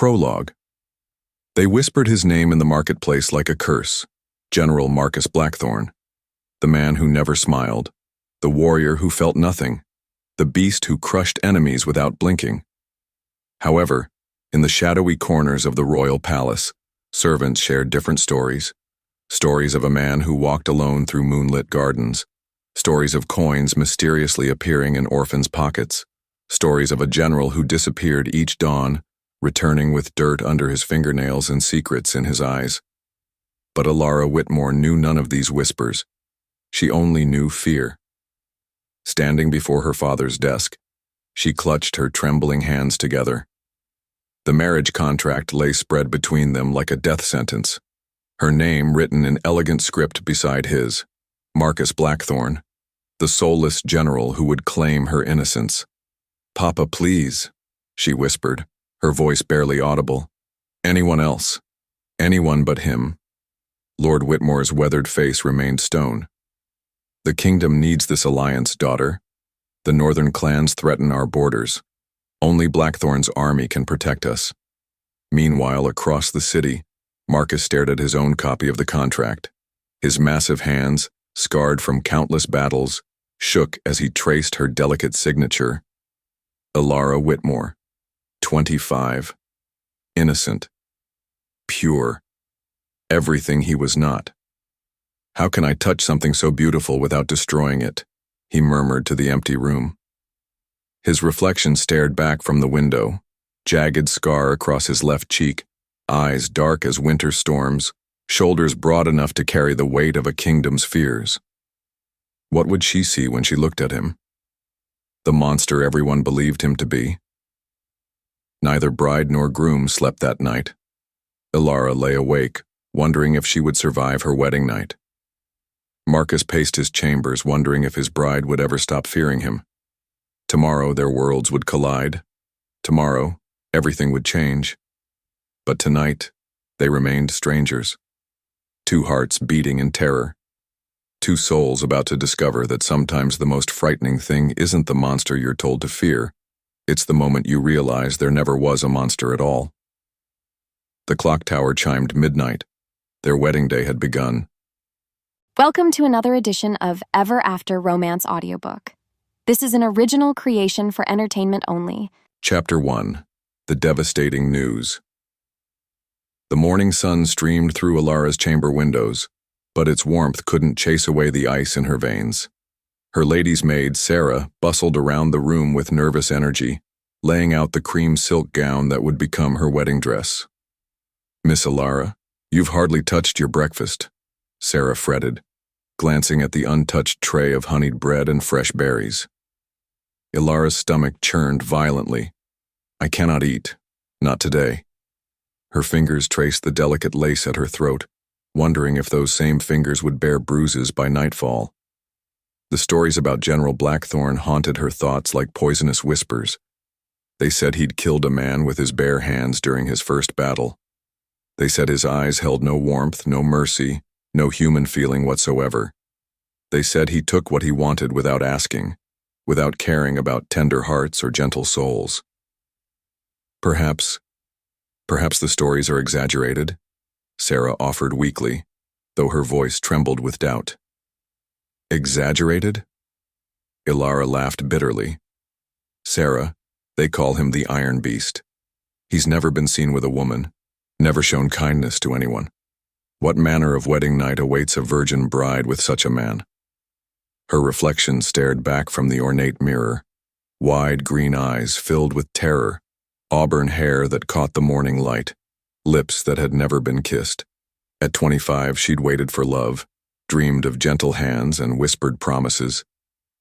Prologue. They whispered his name in the marketplace like a curse. General Marcus Blackthorne. The man who never smiled. The warrior who felt nothing. The beast who crushed enemies without blinking. However, in the shadowy corners of the royal palace, servants shared different stories. Stories of a man who walked alone through moonlit gardens. Stories of coins mysteriously appearing in orphans' pockets. Stories of a general who disappeared each dawn, returning with dirt under his fingernails and secrets in his eyes. But Elara Whitmore knew none of these whispers. She only knew fear. Standing before her father's desk, she clutched her trembling hands together. The marriage contract lay spread between them like a death sentence, her name written in elegant script beside his, Marcus Blackthorne, the soulless general who would claim her innocence. "Papa, please," she whispered, her voice barely audible. "Anyone else. Anyone but him." Lord Whitmore's weathered face remained stone. "The kingdom needs this alliance, daughter. The northern clans threaten our borders. Only Blackthorne's army can protect us." Meanwhile, across the city, Marcus stared at his own copy of the contract. His massive hands, scarred from countless battles, shook as he traced her delicate signature. Elara Whitmore, 25. Innocent. Pure. Everything he was not. "How can I touch something so beautiful without destroying it?" he murmured to the empty room. His reflection stared back from the window, jagged scar across his left cheek, eyes dark as winter storms, shoulders broad enough to carry the weight of a kingdom's fears. What would she see when she looked at him? The monster everyone believed him to be. Neither bride nor groom slept that night. Elara lay awake, wondering if she would survive her wedding night. Marcus paced his chambers, wondering if his bride would ever stop fearing him. Tomorrow their worlds would collide. Tomorrow, everything would change. But tonight, they remained strangers. Two hearts beating in terror. Two souls about to discover that sometimes the most frightening thing isn't the monster you're told to fear. It's the moment you realize there never was a monster at all. The clock tower chimed midnight. Their wedding day had begun. Welcome to another edition of Ever After Romance Audiobook. This is an original creation for entertainment only. Chapter 1. The Devastating News. The morning sun streamed through Elara's chamber windows, but its warmth couldn't chase away the ice in her veins. Her lady's maid, Sarah, bustled around the room with nervous energy, laying out the cream silk gown that would become her wedding dress. "Miss Elara, you've hardly touched your breakfast," Sarah fretted, glancing at the untouched tray of honeyed bread and fresh berries. Elara's stomach churned violently. "I cannot eat. Not today." Her fingers traced the delicate lace at her throat, wondering if those same fingers would bear bruises by nightfall. The stories about General Blackthorne haunted her thoughts like poisonous whispers. They said he'd killed a man with his bare hands during his first battle. They said his eyes held no warmth, no mercy, no human feeling whatsoever. They said he took what he wanted without asking, without caring about tender hearts or gentle souls. Perhaps the stories are exaggerated, Sarah offered weakly, though her voice trembled with doubt. Exaggerated? Elara laughed bitterly. "Sarah, they call him the Iron Beast. He's never been seen with a woman, never shown kindness to anyone. What manner of wedding night awaits a virgin bride with such a man?" Her reflection stared back from the ornate mirror, wide green eyes filled with terror, auburn hair that caught the morning light, lips that had never been kissed. At 25, she'd waited for love, dreamed of gentle hands and whispered promises.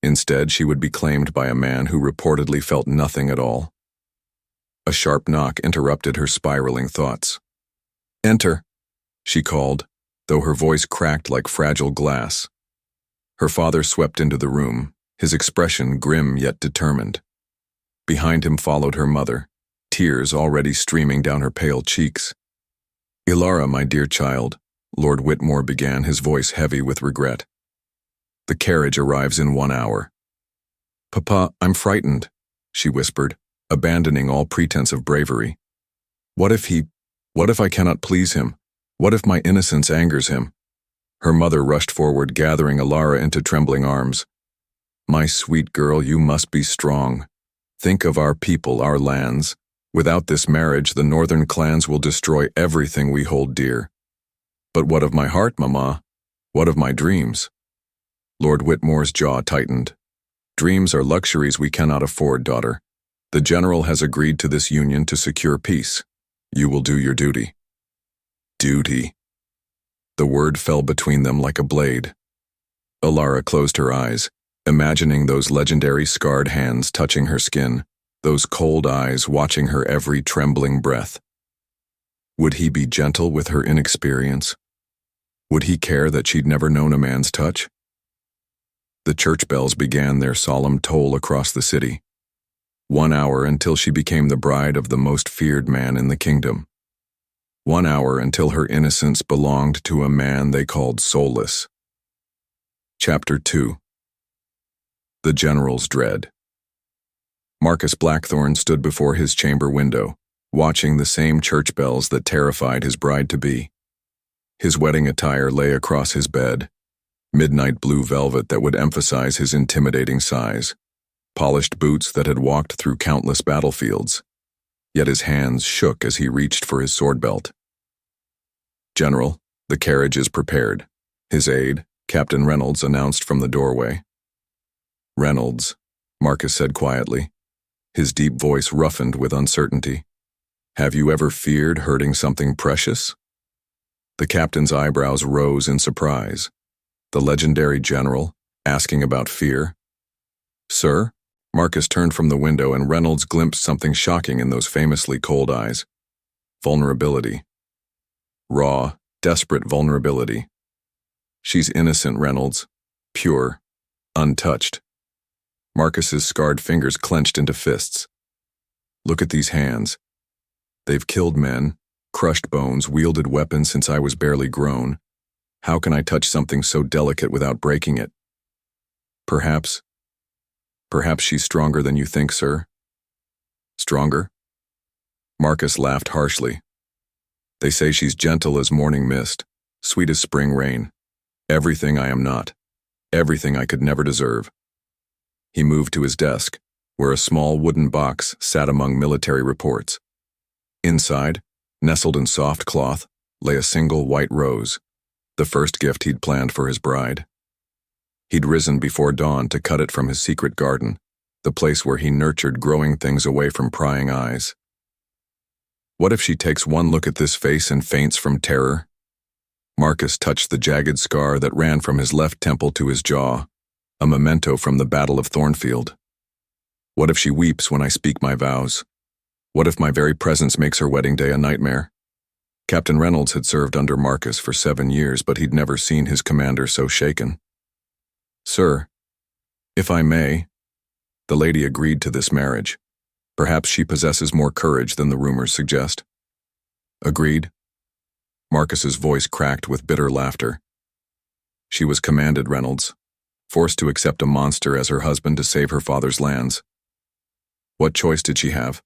Instead, she would be claimed by a man who reportedly felt nothing at all. A sharp knock interrupted her spiraling thoughts. "Enter," she called, though her voice cracked like fragile glass. Her father swept into the room, his expression grim yet determined. Behind him followed her mother, tears already streaming down her pale cheeks. "Elara, my dear child," Lord Whitmore began, his voice heavy with regret. "The carriage arrives in 1 hour." "Papa, I'm frightened," she whispered, abandoning all pretense of bravery. What if I cannot please him? What if my innocence angers him? Her mother rushed forward, gathering Elara into trembling arms. My sweet girl, you must be strong. Think of our people, our lands. Without this marriage, the northern clans will destroy everything we hold dear. But what of my heart, Mama? What of my dreams? Lord Whitmore's jaw tightened. Dreams are luxuries we cannot afford, daughter. The general has agreed to this union to secure peace. You will do your duty. Duty. The word fell between them like a blade. Elara closed her eyes, imagining those legendary scarred hands touching her skin, those cold eyes watching her every trembling breath. Would he be gentle with her inexperience? Would he care that she'd never known a man's touch? The church bells began their solemn toll across the city. 1 hour until she became the bride of the most feared man in the kingdom. 1 hour until her innocence belonged to a man they called soulless. Chapter 2. The General's Dread. Marcus Blackthorne stood before his chamber window, watching the same church bells that terrified his bride-to-be. His wedding attire lay across his bed, midnight blue velvet that would emphasize his intimidating size, polished boots that had walked through countless battlefields, yet his hands shook as he reached for his sword belt. General, the carriage is prepared, his aide, Captain Reynolds, announced from the doorway. Reynolds, Marcus said quietly, his deep voice roughened with uncertainty. Have you ever feared hurting something precious? The captain's eyebrows rose in surprise. The legendary general, asking about fear. Sir? Marcus turned from the window and Reynolds glimpsed something shocking in those famously cold eyes. Vulnerability. Raw, desperate vulnerability. She's innocent, Reynolds. Pure. Untouched. Marcus's scarred fingers clenched into fists. Look at these hands. They've killed men, crushed bones, wielded weapons since I was barely grown. How can I touch something so delicate without breaking it? Perhaps she's stronger than you think, sir. Stronger? Marcus laughed harshly. They say she's gentle as morning mist, sweet as spring rain. Everything I am not. Everything I could never deserve. He moved to his desk, where a small wooden box sat among military reports. Inside, nestled in soft cloth, lay a single white rose, the first gift he'd planned for his bride. He'd risen before dawn to cut it from his secret garden, the place where he nurtured growing things away from prying eyes. What if she takes one look at this face and faints from terror? Marcus touched the jagged scar that ran from his left temple to his jaw, a memento from the Battle of Thornfield. What if she weeps when I speak my vows? What if my very presence makes her wedding day a nightmare? Captain Reynolds had served under Marcus for 7 years, but he'd never seen his commander so shaken. Sir, if I may, the lady agreed to this marriage. Perhaps she possesses more courage than the rumors suggest. Agreed? Marcus's voice cracked with bitter laughter. She was commanded, Reynolds, forced to accept a monster as her husband to save her father's lands. What choice did she have?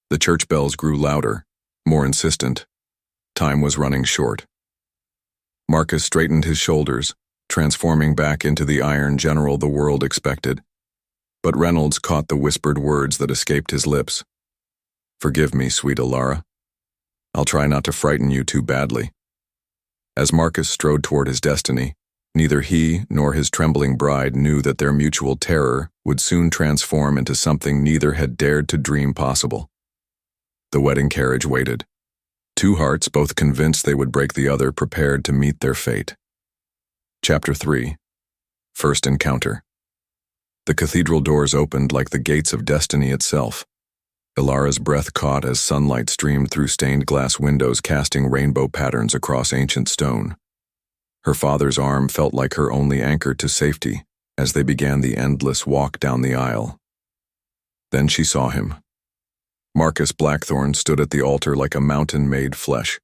The church bells grew louder, more insistent. Time was running short. Marcus straightened his shoulders, transforming back into the iron general the world expected. But Reynolds caught the whispered words that escaped his lips. Forgive me, sweet Elara. I'll try not to frighten you too badly. As Marcus strode toward his destiny, neither he nor his trembling bride knew that their mutual terror would soon transform into something neither had dared to dream possible. The wedding carriage waited. Two hearts, both convinced they would break the other, prepared to meet their fate. Chapter 3. First Encounter. The cathedral doors opened like the gates of destiny itself. Elara's breath caught as sunlight streamed through stained glass windows, casting rainbow patterns across ancient stone. Her father's arm felt like her only anchor to safety as they began the endless walk down the aisle. Then she saw him. Marcus Blackthorne stood at the altar like a mountain made flesh.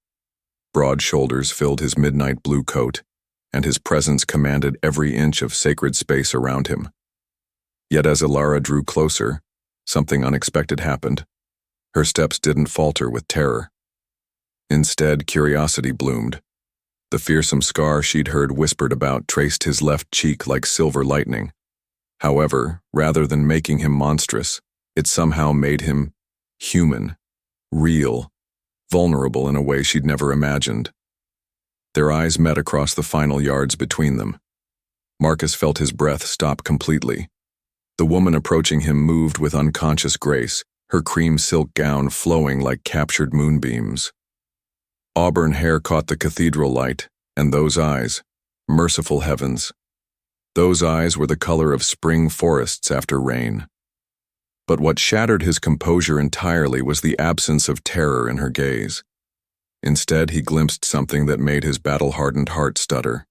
Broad shoulders filled his midnight blue coat, and his presence commanded every inch of sacred space around him. Yet as Elara drew closer, something unexpected happened. Her steps didn't falter with terror. Instead, curiosity bloomed. The fearsome scar she'd heard whispered about traced his left cheek like silver lightning. However, rather than making him monstrous, it somehow made him human, real, vulnerable in a way she'd never imagined. Their eyes met across the final yards between them. Marcus felt his breath stop completely. The woman approaching him moved with unconscious grace, her cream silk gown flowing like captured moonbeams. Auburn hair caught the cathedral light, and those eyes, merciful heavens. Those eyes were the color of spring forests after rain. But what shattered his composure entirely was the absence of terror in her gaze. Instead, he glimpsed something that made his battle-hardened heart stutter.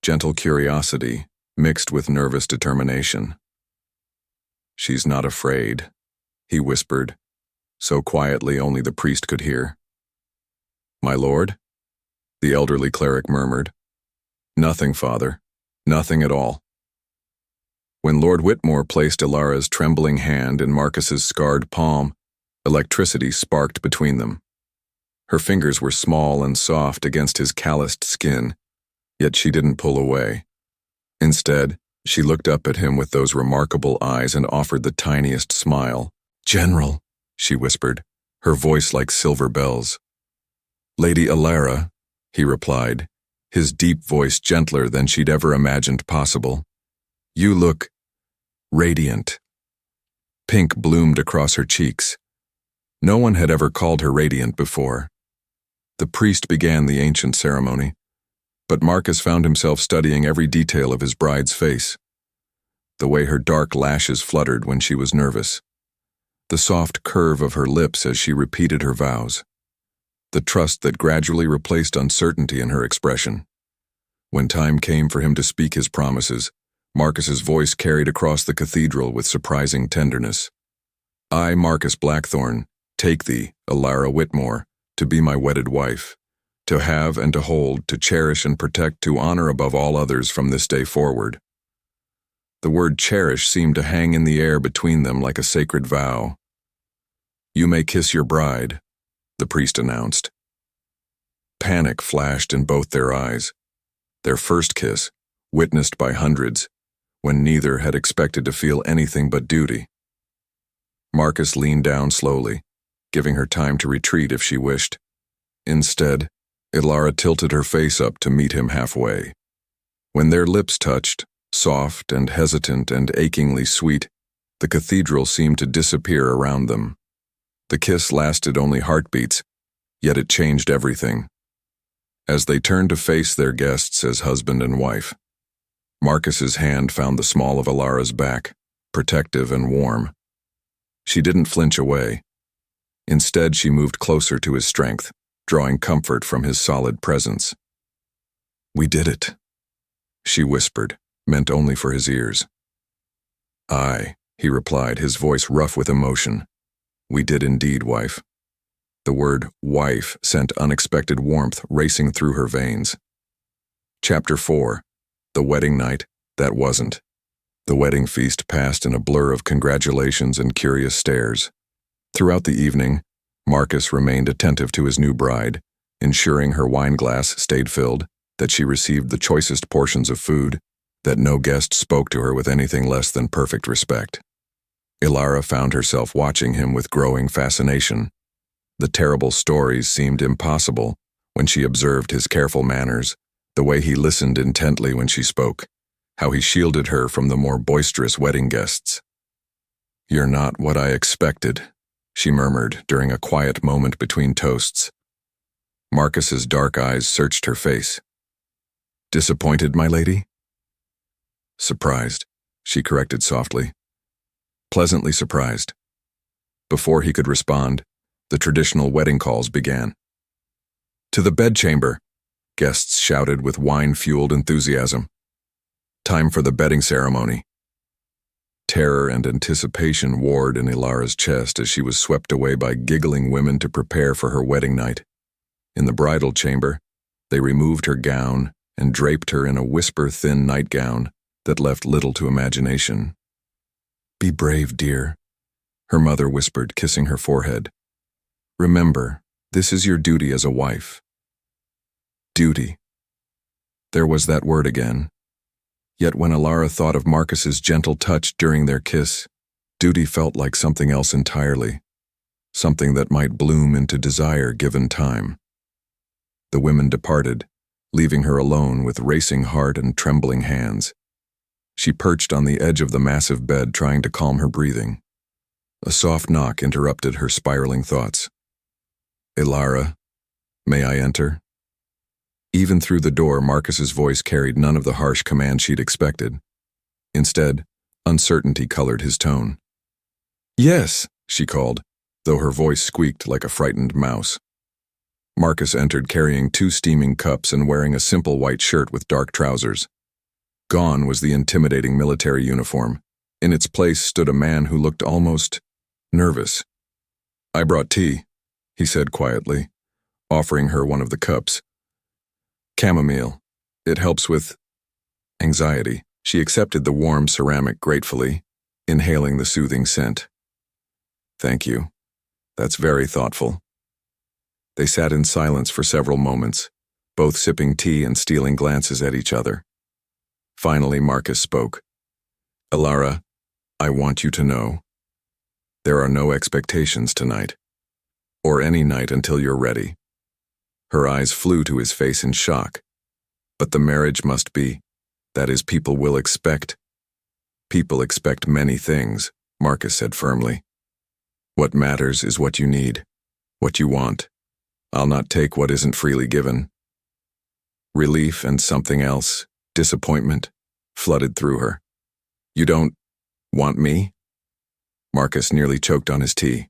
Gentle curiosity, mixed with nervous determination. "She's not afraid," he whispered, so quietly only the priest could hear. "My lord?" the elderly cleric murmured. "Nothing, father. Nothing at all." When Lord Whitmore placed Elara's trembling hand in Marcus's scarred palm, electricity sparked between them. Her fingers were small and soft against his calloused skin, yet she didn't pull away. Instead, she looked up at him with those remarkable eyes and offered the tiniest smile. "General," she whispered, her voice like silver bells. "Lady Elara," he replied, his deep voice gentler than she'd ever imagined possible. "You look radiant." Pink bloomed across her cheeks. No one had ever called her radiant before. The priest began the ancient ceremony, but Marcus found himself studying every detail of his bride's face. The way her dark lashes fluttered when she was nervous. The soft curve of her lips as she repeated her vows. The trust that gradually replaced uncertainty in her expression. When time came for him to speak his promises, Marcus's voice carried across the cathedral with surprising tenderness. "I, Marcus Blackthorne, take thee, Elara Whitmore, to be my wedded wife, to have and to hold, to cherish and protect, to honor above all others from this day forward." The word cherish seemed to hang in the air between them like a sacred vow. "You may kiss your bride," the priest announced. Panic flashed in both their eyes. Their first kiss, witnessed by hundreds, when neither had expected to feel anything but duty. Marcus leaned down slowly, giving her time to retreat if she wished. Instead, Elara tilted her face up to meet him halfway. When their lips touched, soft and hesitant and achingly sweet, the cathedral seemed to disappear around them. The kiss lasted only heartbeats, yet it changed everything. As they turned to face their guests as husband and wife, Marcus's hand found the small of Elara's back, protective and warm. She didn't flinch away. Instead, she moved closer to his strength, drawing comfort from his solid presence. "We did it," she whispered, meant only for his ears. "Aye," he replied, his voice rough with emotion. "We did indeed, wife." The word wife sent unexpected warmth racing through her veins. Chapter 4. The wedding night that wasn't. The wedding feast passed in a blur of congratulations and curious stares. Throughout the evening, Marcus remained attentive to his new bride, ensuring her wineglass stayed filled, that she received the choicest portions of food, that no guest spoke to her with anything less than perfect respect. Elara found herself watching him with growing fascination. The terrible stories seemed impossible when she observed his careful manners, the way he listened intently when she spoke, how he shielded her from the more boisterous wedding guests. "You're not what I expected," she murmured during a quiet moment between toasts. Marcus's dark eyes searched her face. "Disappointed, my lady?" "Surprised," she corrected softly. "Pleasantly surprised." Before he could respond, the traditional wedding calls began. "To the bedchamber," guests shouted with wine-fueled enthusiasm. "Time for the bedding ceremony." Terror and anticipation warred in Elara's chest as she was swept away by giggling women to prepare for her wedding night. In the bridal chamber, they removed her gown and draped her in a whisper-thin nightgown that left little to imagination. "Be brave, dear," Her mother whispered, kissing her forehead. Remember, this is your duty as a wife. Duty. There was that word again. Yet when Elara thought of Marcus's gentle touch during their kiss, duty felt like something else entirely, something that might bloom into desire given time. The women departed, leaving her alone with racing heart and trembling hands. She perched on the edge of the massive bed, trying to calm her breathing. A soft knock interrupted her spiraling thoughts. Elara, may I enter? Even through the door, Marcus's voice carried none of the harsh command she'd expected. Instead, uncertainty colored his tone. Yes, she called, though her voice squeaked like a frightened mouse. Marcus entered carrying 2 steaming cups and wearing a simple white shirt with dark trousers. Gone was the intimidating military uniform. In its place stood a man who looked almost nervous. I brought tea, he said quietly, offering her one of the cups. Chamomile. It helps with anxiety. She accepted the warm ceramic gratefully, inhaling the soothing scent. Thank you. That's very thoughtful. They sat in silence for several moments, both sipping tea and stealing glances at each other. Finally, Marcus spoke. Elara, I want you to know. There are no expectations tonight, or any night until you're ready. Her eyes flew to his face in shock. But the marriage must be. That is, people will expect. People expect many things, Marcus said firmly. What matters is what you need, what you want. I'll not take what isn't freely given. Relief and something else, disappointment, flooded through her. You don't want me? Marcus nearly choked on his tea.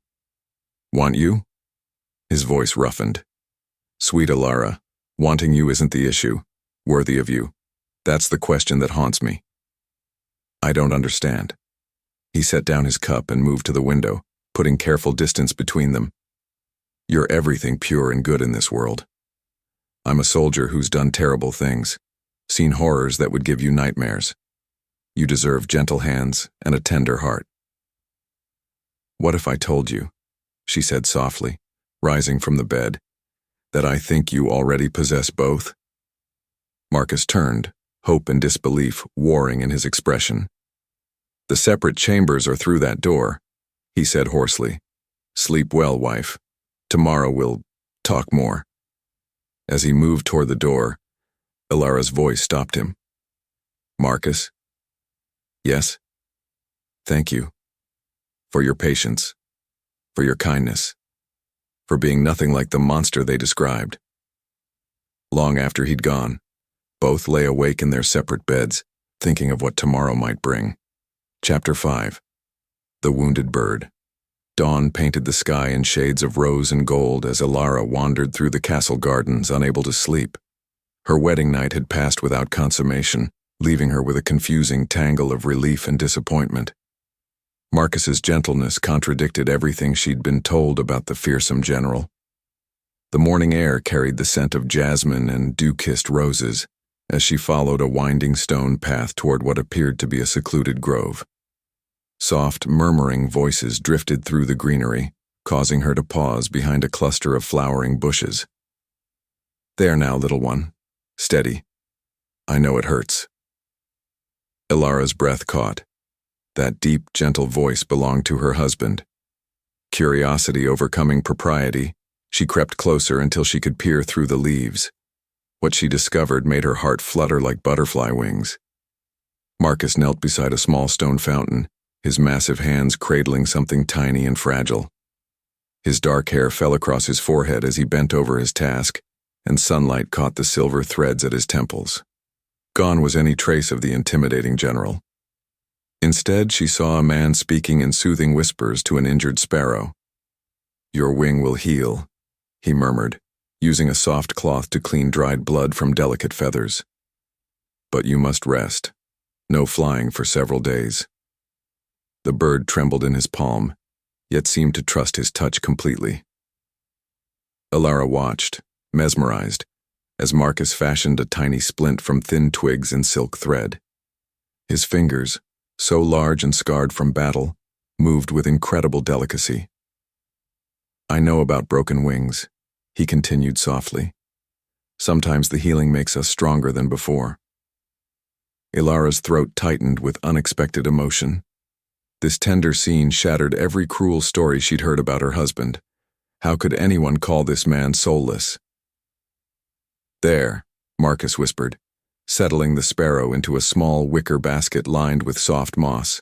Want you? His voice roughened. Sweet Elara, wanting you isn't the issue. Worthy of you. That's the question that haunts me. I don't understand. He set down his cup and moved to the window, putting careful distance between them. You're everything pure and good in this world. I'm a soldier who's done terrible things, seen horrors that would give you nightmares. You deserve gentle hands and a tender heart. What if I told you, she said softly, rising from the bed, that I think you already possess both? Marcus turned, hope and disbelief warring in his expression. The separate chambers are through that door, he said hoarsely. Sleep well, wife. Tomorrow we'll talk more. As he moved toward the door, Elara's voice stopped him. Marcus? Yes? Thank you. For your patience. For your kindness. For being nothing like the monster they described. Long after he'd gone, both lay awake in their separate beds, thinking of what tomorrow might bring. Chapter 5. The Wounded Bird. Dawn painted the sky in shades of rose and gold as Elara wandered through the castle gardens, unable to sleep. Her wedding night had passed without consummation, leaving her with a confusing tangle of relief and disappointment. Marcus's gentleness contradicted everything she'd been told about the fearsome general. The morning air carried the scent of jasmine and dew-kissed roses as she followed a winding stone path toward what appeared to be a secluded grove. Soft, murmuring voices drifted through the greenery, causing her to pause behind a cluster of flowering bushes. There now, little one. Steady. I know it hurts. Elara's breath caught. That deep, gentle voice belonged to her husband. Curiosity overcoming propriety, she crept closer until she could peer through the leaves. What she discovered made her heart flutter like butterfly wings. Marcus knelt beside a small stone fountain, his massive hands cradling something tiny and fragile. His dark hair fell across his forehead as he bent over his task, and sunlight caught the silver threads at his temples. Gone was any trace of the intimidating general. Instead, she saw a man speaking in soothing whispers to an injured sparrow. Your wing will heal, he murmured, using a soft cloth to clean dried blood from delicate feathers. But you must rest. No flying for several days. The bird trembled in his palm, yet seemed to trust his touch completely. Elara watched, mesmerized, as Marcus fashioned a tiny splint from thin twigs and silk thread. His fingers, so large and scarred from battle, moved with incredible delicacy. "I know about broken wings," he continued softly. "Sometimes the healing makes us stronger than before." Elara's throat tightened with unexpected emotion. This tender scene shattered every cruel story she'd heard about her husband. How could anyone call this man soulless? "There," Marcus whispered, settling the sparrow into a small wicker basket lined with soft moss.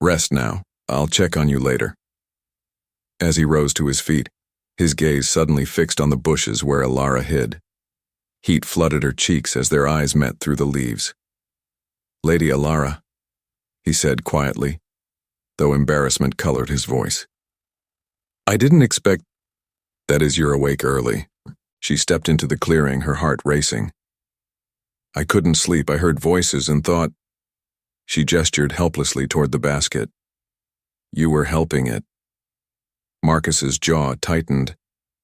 "Rest now. I'll check on you later." As he rose to his feet, his gaze suddenly fixed on the bushes where Elara hid. Heat flooded her cheeks as their eyes met through the leaves. "Lady Elara," he said quietly, though embarrassment colored his voice. "I didn't expect—" "That is, you're awake early." She stepped into the clearing, her heart racing. "I couldn't sleep. I heard voices and thought—" She gestured helplessly toward the basket. "You were helping it." Marcus's jaw tightened,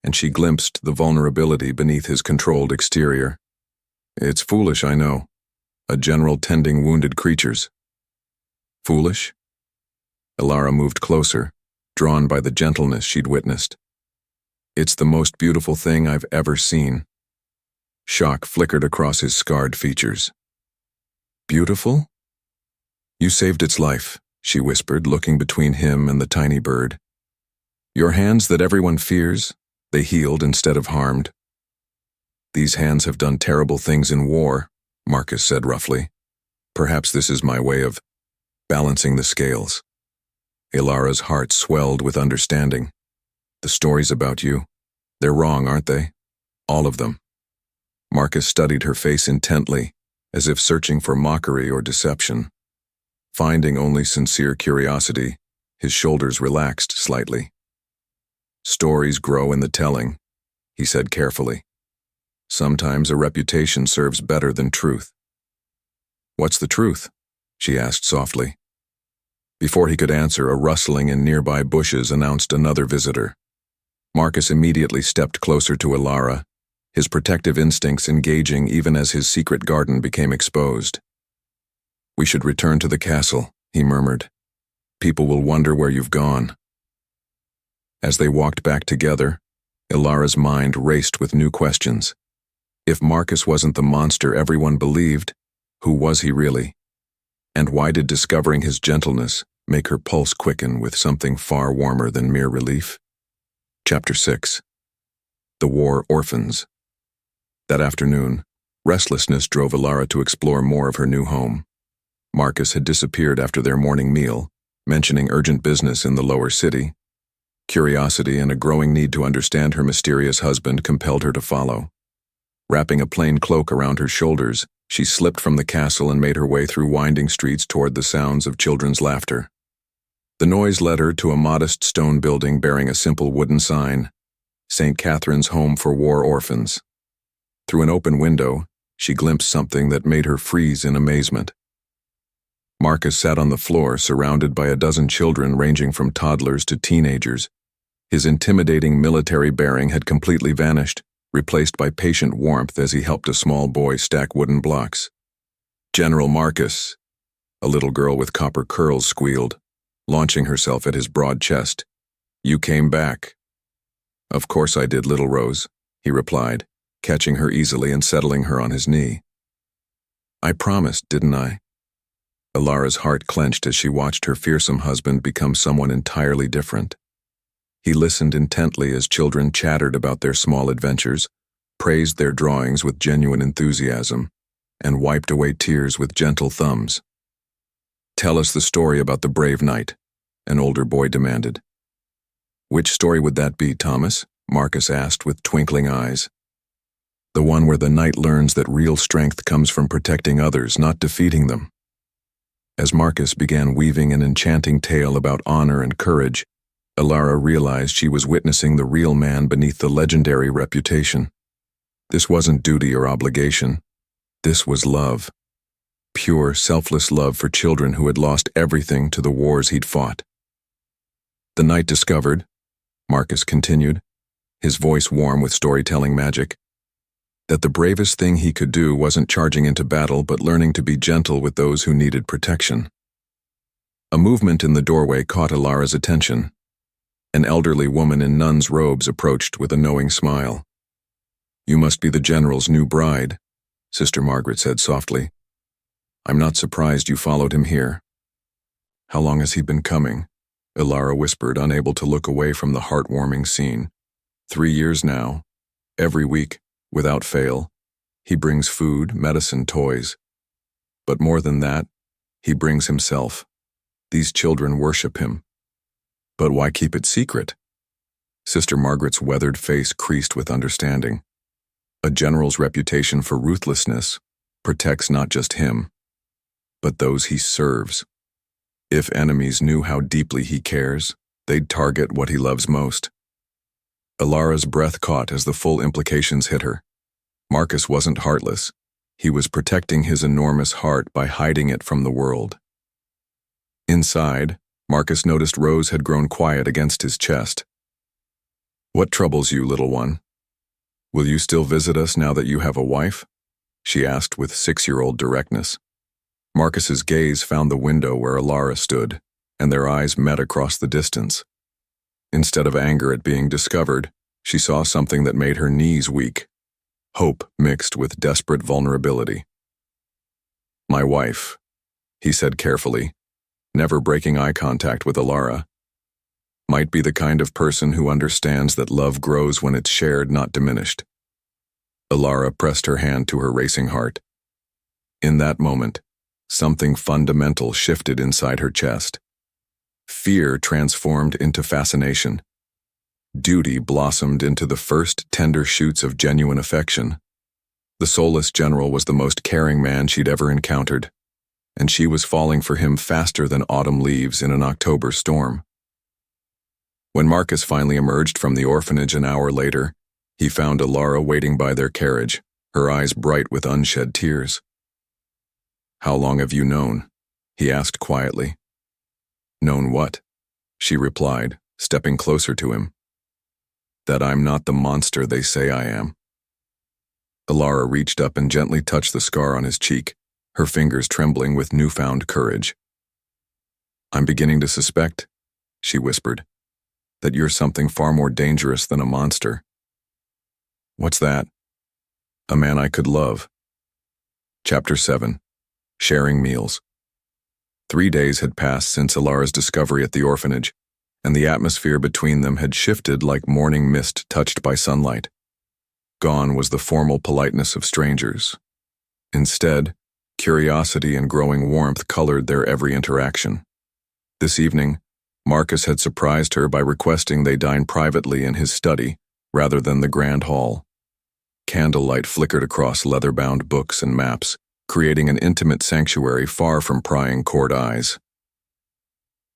and she glimpsed the vulnerability beneath his controlled exterior. "It's foolish, I know. A general tending wounded creatures." "Foolish?" Elara moved closer, drawn by the gentleness she'd witnessed. "It's the most beautiful thing I've ever seen." Shock flickered across his scarred features. "Beautiful?" "You saved its life," she whispered, looking between him and the tiny bird. "Your hands that everyone fears, they healed instead of harmed." "These hands have done terrible things in war," Marcus said roughly. "Perhaps this is my way of balancing the scales." Elara's heart swelled with understanding. "The stories about you, they're wrong, aren't they? All of them." Marcus studied her face intently, as if searching for mockery or deception. Finding only sincere curiosity, his shoulders relaxed slightly. "Stories grow in the telling," he said carefully. "Sometimes a reputation serves better than truth." "What's the truth?" she asked softly. Before he could answer, a rustling in nearby bushes announced another visitor. Marcus immediately stepped closer to Elara, his protective instincts engaging even as his secret garden became exposed. "We should return to the castle," he murmured. "People will wonder where you've gone." As they walked back together, Elara's mind raced with new questions. If Marcus wasn't the monster everyone believed, who was he really? And why did discovering his gentleness make her pulse quicken with something far warmer than mere relief? Chapter 6. The War Orphans. That afternoon, restlessness drove Elara to explore more of her new home. Marcus had disappeared after their morning meal, mentioning urgent business in the lower city. Curiosity and a growing need to understand her mysterious husband compelled her to follow. Wrapping a plain cloak around her shoulders, she slipped from the castle and made her way through winding streets toward the sounds of children's laughter. The noise led her to a modest stone building bearing a simple wooden sign, St. Catherine's Home for War Orphans. Through an open window, she glimpsed something that made her freeze in amazement. Marcus sat on the floor, surrounded by a dozen children ranging from toddlers to teenagers. His intimidating military bearing had completely vanished, replaced by patient warmth as he helped a small boy stack wooden blocks. "General Marcus," a little girl with copper curls squealed, launching herself at his broad chest. "You came back." "Of course I did, little Rose," he replied, catching her easily and settling her on his knee. "I promised, didn't I?" Elara's heart clenched as she watched her fearsome husband become someone entirely different. He listened intently as children chattered about their small adventures, praised their drawings with genuine enthusiasm, and wiped away tears with gentle thumbs. "Tell us the story about the brave knight," an older boy demanded. "Which story would that be, Thomas?" Marcus asked with twinkling eyes. "The one where the knight learns that real strength comes from protecting others, not defeating them." As Marcus began weaving an enchanting tale about honor and courage, Elara realized she was witnessing the real man beneath the legendary reputation. This wasn't duty or obligation. This was love. Pure, selfless love for children who had lost everything to the wars he'd fought. "The knight discovered," Marcus continued, his voice warm with storytelling magic, "that the bravest thing he could do wasn't charging into battle but learning to be gentle with those who needed protection." A movement in the doorway caught Elara's attention. An elderly woman in nun's robes approached with a knowing smile. "You must be the general's new bride," Sister Margaret said softly. "I'm not surprised you followed him here." "How long has he been coming?" Elara whispered, unable to look away from the heartwarming scene. 3 years now. Every week, without fail. He brings food, medicine, toys. But more than that, he brings himself. These children worship him. But why keep it secret? Sister Margaret's weathered face creased with understanding. A general's reputation for ruthlessness protects not just him, but those he serves. If enemies knew how deeply he cares, they'd target what he loves most. Elara's breath caught as the full implications hit her. Marcus wasn't heartless. He was protecting his enormous heart by hiding it from the world. Inside, Marcus noticed Rose had grown quiet against his chest. "What troubles you, little one? Will you still visit us now that you have a wife?" she asked with 6-year-old directness. Marcus's gaze found the window where Elara stood, and their eyes met across the distance. Instead of anger at being discovered, she saw something that made her knees weak. Hope mixed with desperate vulnerability. "My wife," he said carefully, never breaking eye contact with Elara, "might be the kind of person who understands that love grows when it's shared, not diminished." Elara pressed her hand to her racing heart. In that moment, something fundamental shifted inside her chest. Fear transformed into fascination. Duty blossomed into the first tender shoots of genuine affection. The soulless general was the most caring man she'd ever encountered, and she was falling for him faster than autumn leaves in an October storm. When Marcus finally emerged from the orphanage an hour later, he found Elara waiting by their carriage, her eyes bright with unshed tears. "How long have you known?" he asked quietly. "Known what?" she replied, stepping closer to him. "That I'm not the monster they say I am." Elara reached up and gently touched the scar on his cheek, her fingers trembling with newfound courage. "I'm beginning to suspect," she whispered, "that you're something far more dangerous than a monster." "What's that?" "A man I could love." Chapter 7. Sharing Meals. 3 days had passed since Elara's discovery at the orphanage, and the atmosphere between them had shifted like morning mist touched by sunlight. Gone was the formal politeness of strangers. Instead, curiosity and growing warmth colored their every interaction. This evening, Marcus had surprised her by requesting they dine privately in his study rather than the grand hall. Candlelight flickered across leather-bound books and maps, creating an intimate sanctuary far from prying court eyes.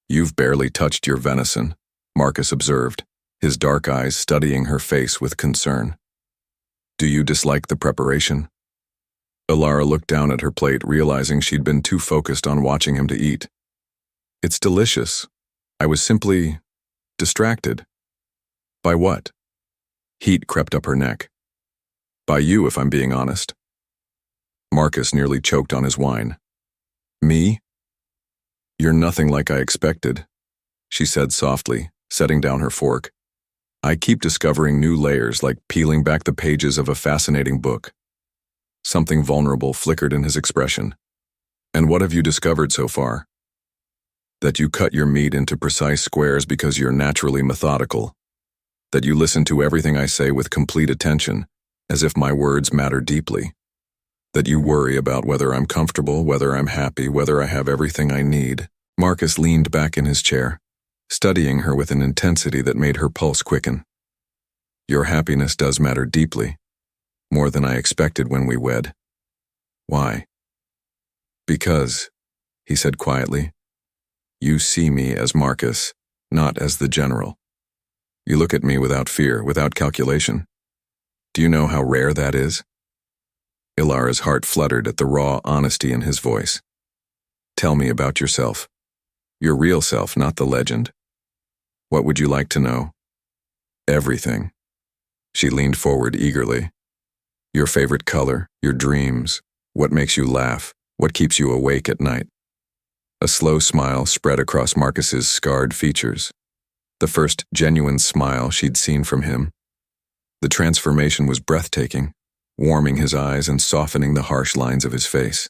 "You've barely touched your venison," Marcus observed, his dark eyes studying her face with concern. "Do you dislike the preparation?" Elara looked down at her plate, realizing she'd been too focused on watching him to eat. "It's delicious. I was simply distracted." "By what?" Heat crept up her neck. "By you, if I'm being honest." Marcus nearly choked on his wine. "Me? You're nothing like I expected," she said softly, setting down her fork. "I keep discovering new layers, like peeling back the pages of a fascinating book." Something vulnerable flickered in his expression. "And what have you discovered so far?" "That you cut your meat into precise squares because you're naturally methodical. That you listen to everything I say with complete attention, as if my words matter deeply. That you worry about whether I'm comfortable, whether I'm happy, whether I have everything I need." Marcus leaned back in his chair, studying her with an intensity that made her pulse quicken. "Your happiness does matter deeply, more than I expected when we wed." "Why?" "Because," he said quietly, "you see me as Marcus, not as the general. You look at me without fear, without calculation. Do you know how rare that is?" Elara's heart fluttered at the raw honesty in his voice. "Tell me about yourself. Your real self, not the legend. What would you like to know?" "Everything." She leaned forward eagerly. "Your favorite color, your dreams, what makes you laugh, what keeps you awake at night." A slow smile spread across Marcus's scarred features. The first genuine smile she'd seen from him. The transformation was breathtaking, warming his eyes and softening the harsh lines of his face.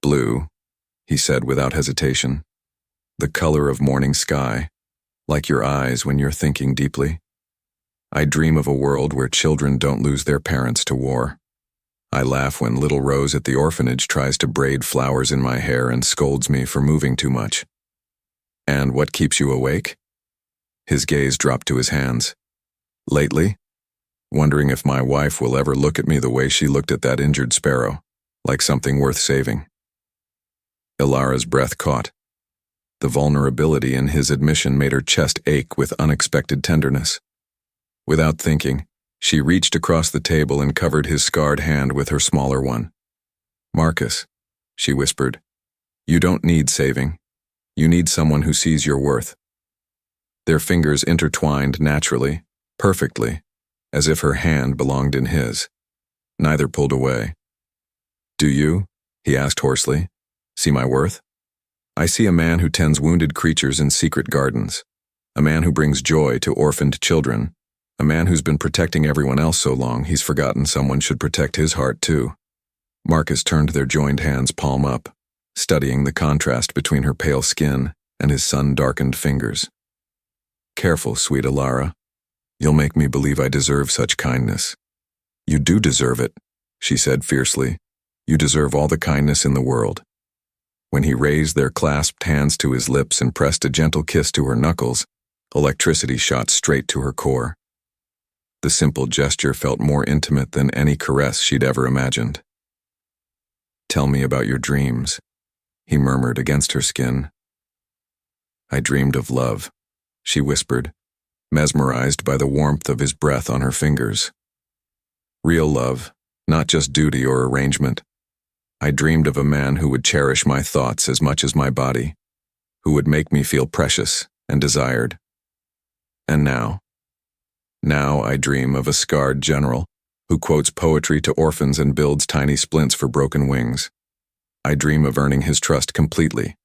"Blue," he said without hesitation. "The color of morning sky, like your eyes when you're thinking deeply. I dream of a world where children don't lose their parents to war. I laugh when little Rose at the orphanage tries to braid flowers in my hair and scolds me for moving too much. And what keeps you awake?" His gaze dropped to his hands. "Lately? Wondering if my wife will ever look at me the way she looked at that injured sparrow, like something worth saving." Elara's breath caught. The vulnerability in his admission made her chest ache with unexpected tenderness. Without thinking, she reached across the table and covered his scarred hand with her smaller one. "Marcus," she whispered, "you don't need saving. You need someone who sees your worth." Their fingers intertwined naturally, perfectly, as if her hand belonged in his. Neither pulled away. "Do you," he asked hoarsely, "see my worth? I see a man who tends wounded creatures in secret gardens, a man who brings joy to orphaned children, a man who's been protecting everyone else so long he's forgotten someone should protect his heart too." Marcus turned their joined hands palm up, studying the contrast between her pale skin and his sun-darkened fingers. "Careful, sweet Elara. You'll make me believe I deserve such kindness." "You do deserve it," she said fiercely. "You deserve all the kindness in the world." When he raised their clasped hands to his lips and pressed a gentle kiss to her knuckles, electricity shot straight to her core. The simple gesture felt more intimate than any caress she'd ever imagined. "Tell me about your dreams," he murmured against her skin. "I dreamed of love," she whispered, mesmerized by the warmth of his breath on her fingers. "Real love, not just duty or arrangement. I dreamed of a man who would cherish my thoughts as much as my body, who would make me feel precious and desired. And now I dream of a scarred general who quotes poetry to orphans and builds tiny splints for broken wings. I dream of earning his trust completely.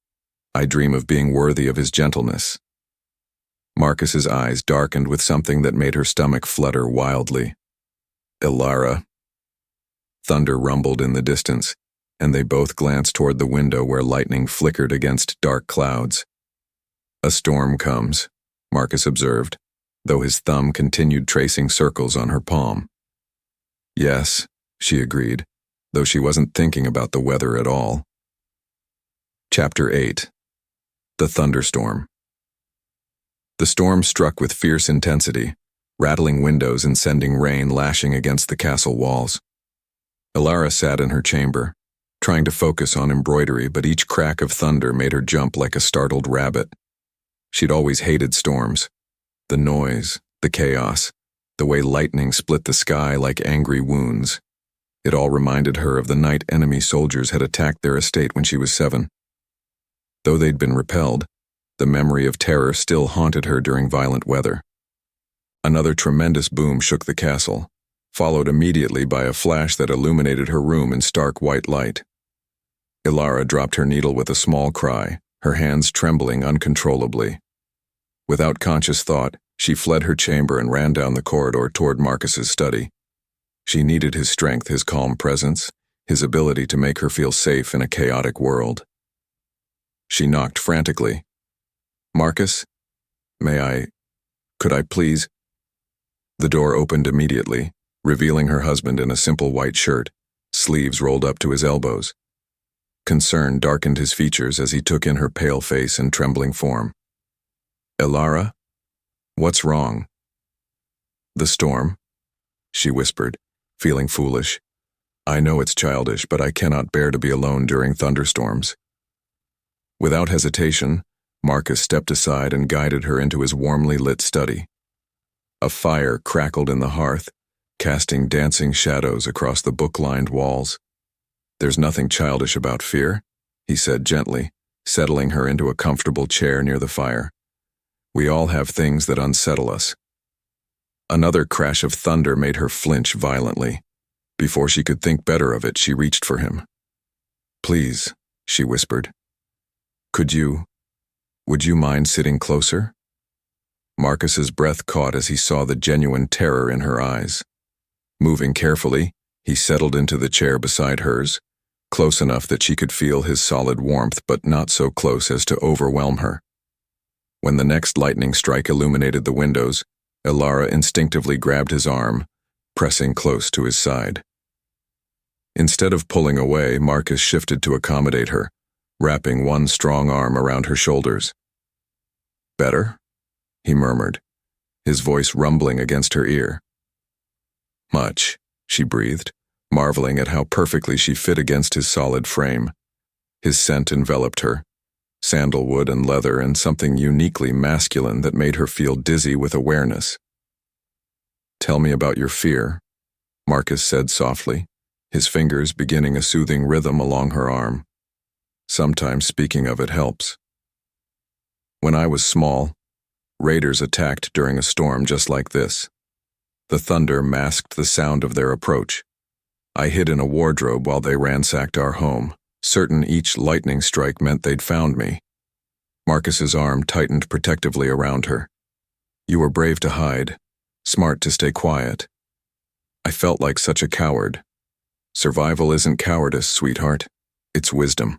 I dream of being worthy of his gentleness." Marcus's eyes darkened with something that made her stomach flutter wildly. "Elara." Thunder rumbled in the distance, and they both glanced toward the window where lightning flickered against dark clouds. "A storm comes," Marcus observed, though his thumb continued tracing circles on her palm. "Yes," she agreed, though she wasn't thinking about the weather at all. Chapter 8. The Thunderstorm. The storm struck with fierce intensity, rattling windows and sending rain lashing against the castle walls. Elara sat in her chamber, trying to focus on embroidery, but each crack of thunder made her jump like a startled rabbit. She'd always hated storms. The noise, the chaos, the way lightning split the sky like angry wounds. It all reminded her of the night enemy soldiers had attacked their estate when she was 7. Though they'd been repelled, the memory of terror still haunted her during violent weather. Another tremendous boom shook the castle, followed immediately by a flash that illuminated her room in stark white light. Elara dropped her needle with a small cry, her hands trembling uncontrollably. Without conscious thought, she fled her chamber and ran down the corridor toward Marcus's study. She needed his strength, his calm presence, his ability to make her feel safe in a chaotic world. She knocked frantically. "Marcus? Could I please?" The door opened immediately, revealing her husband in a simple white shirt, sleeves rolled up to his elbows. Concern darkened his features as he took in her pale face and trembling form. "Elara? What's wrong?" "The storm," she whispered, feeling foolish. "I know it's childish, but I cannot bear to be alone during thunderstorms." Without hesitation, Marcus stepped aside and guided her into his warmly lit study. A fire crackled in the hearth, casting dancing shadows across the book-lined walls. "There's nothing childish about fear," he said gently, settling her into a comfortable chair near the fire. "We all have things that unsettle us." Another crash of thunder made her flinch violently. Before she could think better of it, she reached for him. "Please," she whispered. Would you mind sitting closer? Marcus's breath caught as he saw the genuine terror in her eyes. Moving carefully, he settled into the chair beside hers, close enough that she could feel his solid warmth but not so close as to overwhelm her. When the next lightning strike illuminated the windows, Elara instinctively grabbed his arm, pressing close to his side. Instead of pulling away, Marcus shifted to accommodate her, wrapping one strong arm around her shoulders. "Better?" he murmured, his voice rumbling against her ear. "Much," she breathed, marveling at how perfectly she fit against his solid frame. His scent enveloped her, sandalwood and leather and something uniquely masculine that made her feel dizzy with awareness. "Tell me about your fear," Marcus said softly, his fingers beginning a soothing rhythm along her arm. "Sometimes speaking of it helps. When I was small, raiders attacked during a storm just like this. The thunder masked the sound of their approach. I hid in a wardrobe while they ransacked our home, certain each lightning strike meant they'd found me." Marcus's arm tightened protectively around her. "You were brave to hide, smart to stay quiet. I felt like such a coward. Survival isn't cowardice, sweetheart. It's wisdom."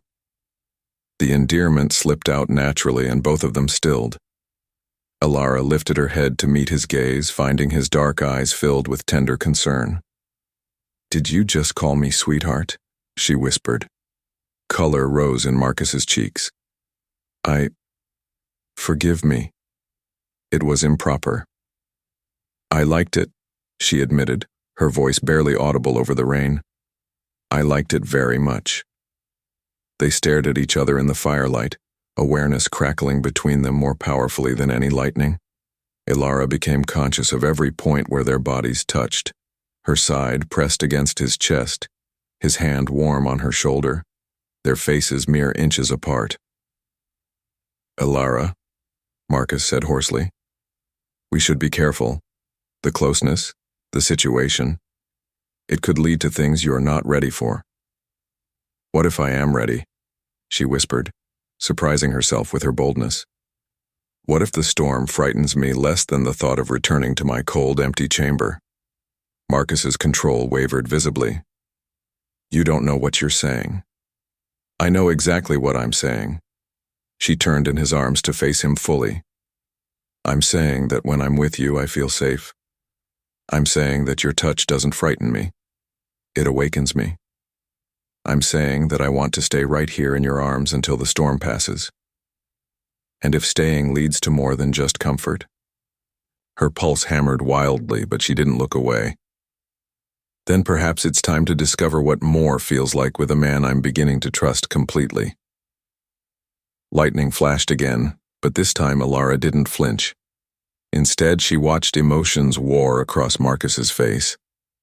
The endearment slipped out naturally and both of them stilled. Elara lifted her head to meet his gaze, finding his dark eyes filled with tender concern. "Did you just call me sweetheart?" she whispered. Color rose in Marcus's cheeks. Forgive me. It was improper." "I liked it," she admitted, her voice barely audible over the rain. "I liked it very much." They stared at each other in the firelight, awareness crackling between them more powerfully than any lightning. Elara became conscious of every point where their bodies touched, her side pressed against his chest, his hand warm on her shoulder, their faces mere inches apart. "Elara," Marcus said hoarsely, "we should be careful. The closeness, the situation. It could lead to things you are not ready for." "What if I am ready?" she whispered, surprising herself with her boldness. "What if the storm frightens me less than the thought of returning to my cold, empty chamber?" Marcus's control wavered visibly. "You don't know what you're saying." "I know exactly what I'm saying." She turned in his arms to face him fully. "I'm saying that when I'm with you, I feel safe. I'm saying that your touch doesn't frighten me. It awakens me. I'm saying that I want to stay right here in your arms until the storm passes. And if staying leads to more than just comfort." Her pulse hammered wildly, but she didn't look away. "Then perhaps it's time to discover what more feels like with a man I'm beginning to trust completely." Lightning flashed again, but this time Elara didn't flinch. Instead, she watched emotions war across Marcus's face,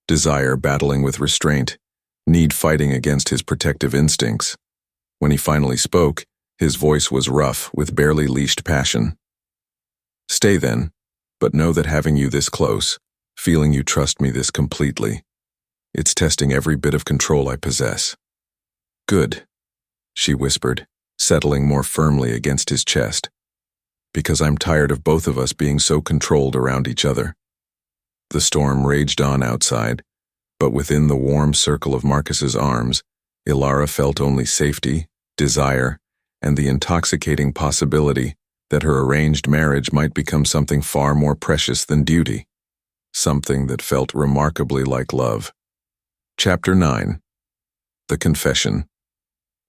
desire battling with restraint, need fighting against his protective instincts. When he finally spoke, his voice was rough with barely leashed passion. "Stay then, but know that having you this close, feeling you trust me this completely, it's testing every bit of control I possess." "Good," she whispered, settling more firmly against his chest. "Because I'm tired of both of us being so controlled around each other." The storm raged on outside, but within the warm circle of Marcus's arms, Elara felt only safety, desire, and the intoxicating possibility that her arranged marriage might become something far more precious than duty, something that felt remarkably like love. Chapter 9. The Confession.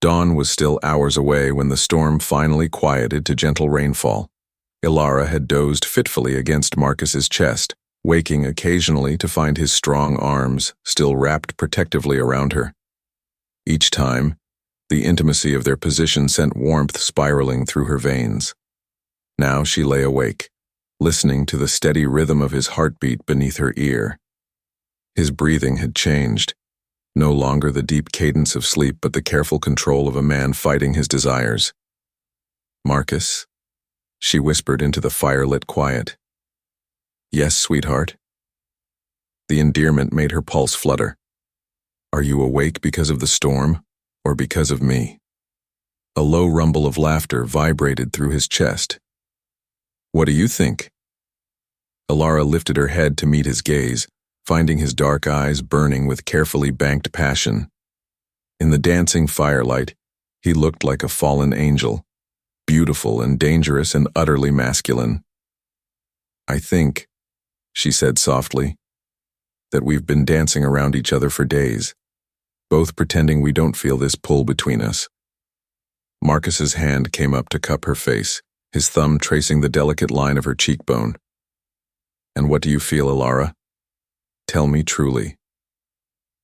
Dawn was still hours away when the storm finally quieted to gentle rainfall. Elara had dozed fitfully against Marcus's chest, waking occasionally to find his strong arms still wrapped protectively around her. Each time, the intimacy of their position sent warmth spiraling through her veins. Now she lay awake, listening to the steady rhythm of his heartbeat beneath her ear. His breathing had changed, no longer the deep cadence of sleep but the careful control of a man fighting his desires. "Marcus?" she whispered into the firelit quiet. "Yes, sweetheart." The endearment made her pulse flutter. "Are you awake because of the storm, or because of me?" A low rumble of laughter vibrated through his chest. "What do you think?" Elara lifted her head to meet his gaze, finding his dark eyes burning with carefully banked passion. In the dancing firelight, he looked like a fallen angel, beautiful and dangerous and utterly masculine. "I think," she said softly, "that we've been dancing around each other for days, both pretending we don't feel this pull between us." Marcus's hand came up to cup her face, his thumb tracing the delicate line of her cheekbone. "And what do you feel, Elara? Tell me truly."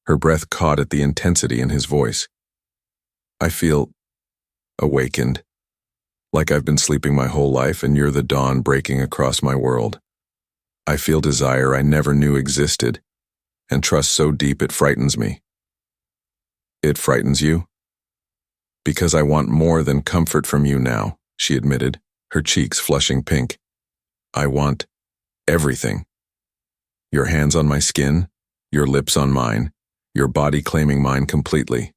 Her breath caught at the intensity in his voice. "I feel awakened, like I've been sleeping my whole life and you're the dawn breaking across my world. I feel desire I never knew existed, and trust so deep it frightens me." "It frightens you?" "Because I want more than comfort from you now," she admitted, her cheeks flushing pink. "I want everything. Your hands on my skin, your lips on mine, your body claiming mine completely.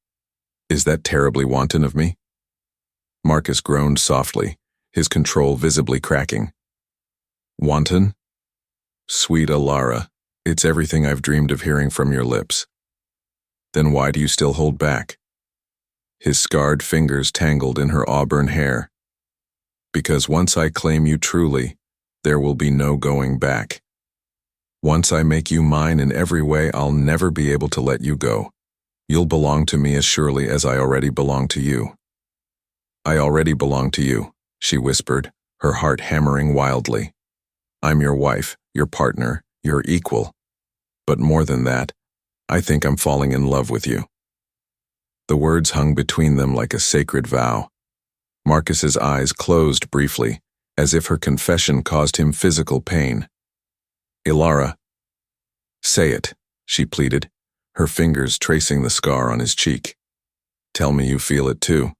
Is that terribly wanton of me?" Marcus groaned softly, his control visibly cracking. "Wanton? Sweet Elara, it's everything I've dreamed of hearing from your lips. Then why do you still hold back?" His scarred fingers tangled in her auburn hair. "Because once I claim you truly, there will be no going back. Once I make you mine in every way, I'll never be able to let you go. You'll belong to me as surely as I already belong to you." "I already belong to you," she whispered, her heart hammering wildly. "I'm your wife, your partner, your equal. But more than that, I think I'm falling in love with you." The words hung between them like a sacred vow. Marcus's eyes closed briefly, as if her confession caused him physical pain. "Elara, say it," she pleaded, her fingers tracing the scar on his cheek. "Tell me you feel it too.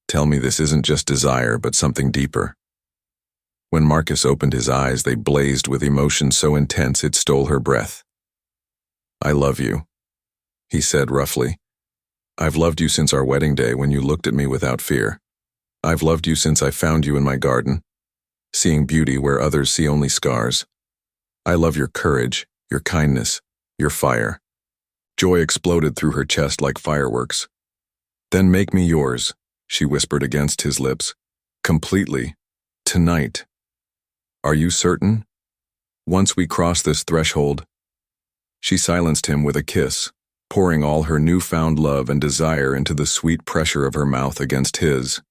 Tell me this isn't just desire, but something deeper." When Marcus opened his eyes, they blazed with emotion so intense it stole her breath. "I love you," he said roughly. "I've loved you since our wedding day when you looked at me without fear. I've loved you since I found you in my garden, seeing beauty where others see only scars. I love your courage, your kindness, your fire." Joy exploded through her chest like fireworks. "Then make me yours," she whispered against his lips. "Completely. Tonight. Are you certain? Once we cross this threshold." She silenced him with a kiss, pouring all her newfound love and desire into the sweet pressure of her mouth against his.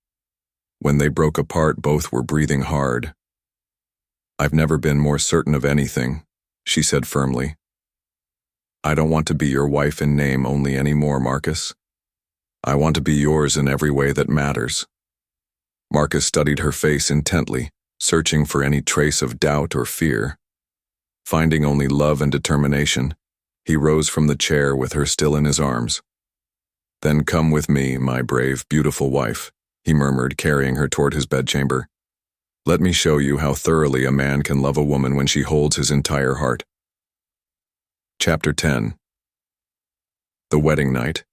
When they broke apart, both were breathing hard. "I've never been more certain of anything," she said firmly. "I don't want to be your wife in name only anymore, Marcus. I want to be yours in every way that matters." Marcus studied her face intently, searching for any trace of doubt or fear. Finding only love and determination, he rose from the chair with her still in his arms. "Then come with me, my brave, beautiful wife," he murmured, carrying her toward his bedchamber. "Let me show you how thoroughly a man can love a woman when she holds his entire heart." Chapter 10. The wedding night.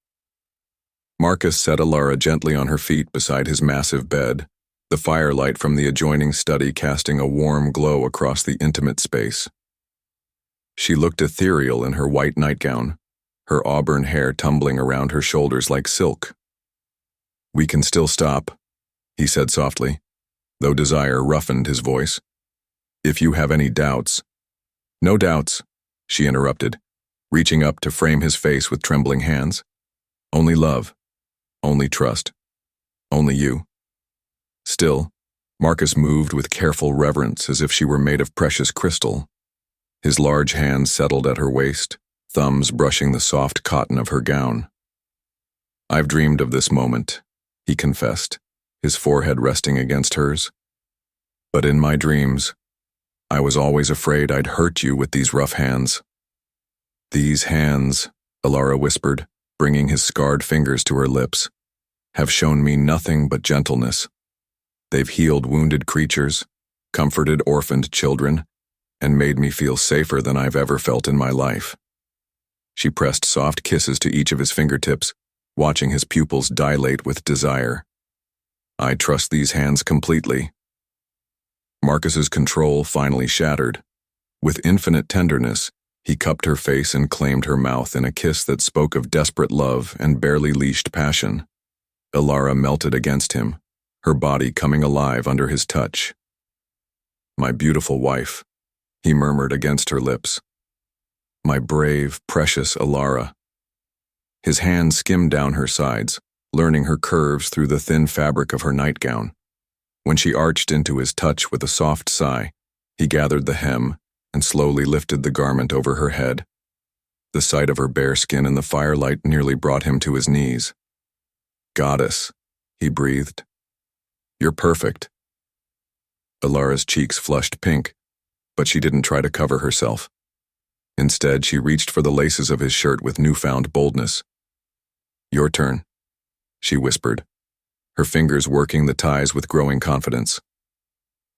Marcus set Elara gently on her feet beside his massive bed, the firelight from the adjoining study casting a warm glow across the intimate space. She looked ethereal in her white nightgown, her auburn hair tumbling around her shoulders like silk. "We can still stop," he said softly, though desire roughened his voice. "If you have any doubts—" "No doubts," she interrupted, reaching up to frame his face with trembling hands. "Only love, only trust, only you." Still, Marcus moved with careful reverence as if she were made of precious crystal. His large hands settled at her waist, thumbs brushing the soft cotton of her gown. "I've dreamed of this moment," he confessed, his forehead resting against hers. "But in my dreams, I was always afraid I'd hurt you with these rough hands." "These hands," Elara whispered, bringing his scarred fingers to her lips, "have shown me nothing but gentleness. They've healed wounded creatures, comforted orphaned children, and made me feel safer than I've ever felt in my life." She pressed soft kisses to each of his fingertips, watching his pupils dilate with desire. I trust these hands completely. Marcus's control finally shattered. With infinite tenderness, he cupped her face and claimed her mouth in a kiss that spoke of desperate love and barely leashed passion. Elara melted against him, her body coming alive under his touch. "My beautiful wife," he murmured against her lips. "My brave, precious Elara." His hand skimmed down her sides, learning her curves through the thin fabric of her nightgown. When she arched into his touch with a soft sigh, he gathered the hem and slowly lifted the garment over her head. The sight of her bare skin in the firelight nearly brought him to his knees. "Goddess," he breathed. "You're perfect." Elara's cheeks flushed pink, but she didn't try to cover herself. Instead, she reached for the laces of his shirt with newfound boldness. "Your turn," she whispered, her fingers working the ties with growing confidence.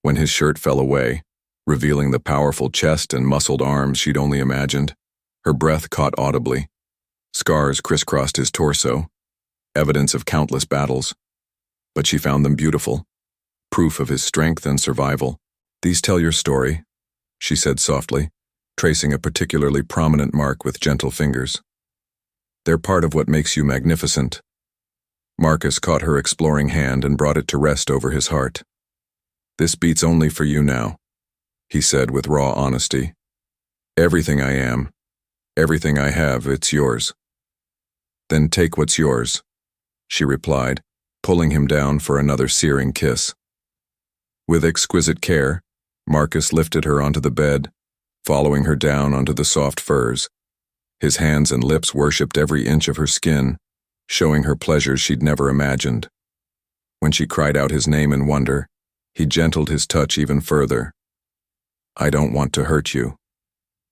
When his shirt fell away, revealing the powerful chest and muscled arms she'd only imagined, her breath caught audibly. Scars crisscrossed his torso, evidence of countless battles, but she found them beautiful, proof of his strength and survival. "These tell your story," she said softly, tracing a particularly prominent mark with gentle fingers. "They're part of what makes you magnificent." Marcus caught her exploring hand and brought it to rest over his heart. "This beats only for you now," he said with raw honesty. "Everything I am, everything I have, it's yours." "Then take what's yours," she replied, pulling him down for another searing kiss. With exquisite care, Marcus lifted her onto the bed, following her down onto the soft furs. His hands and lips worshipped every inch of her skin, showing her pleasures she'd never imagined. When she cried out his name in wonder, he gentled his touch even further. "I don't want to hurt you,"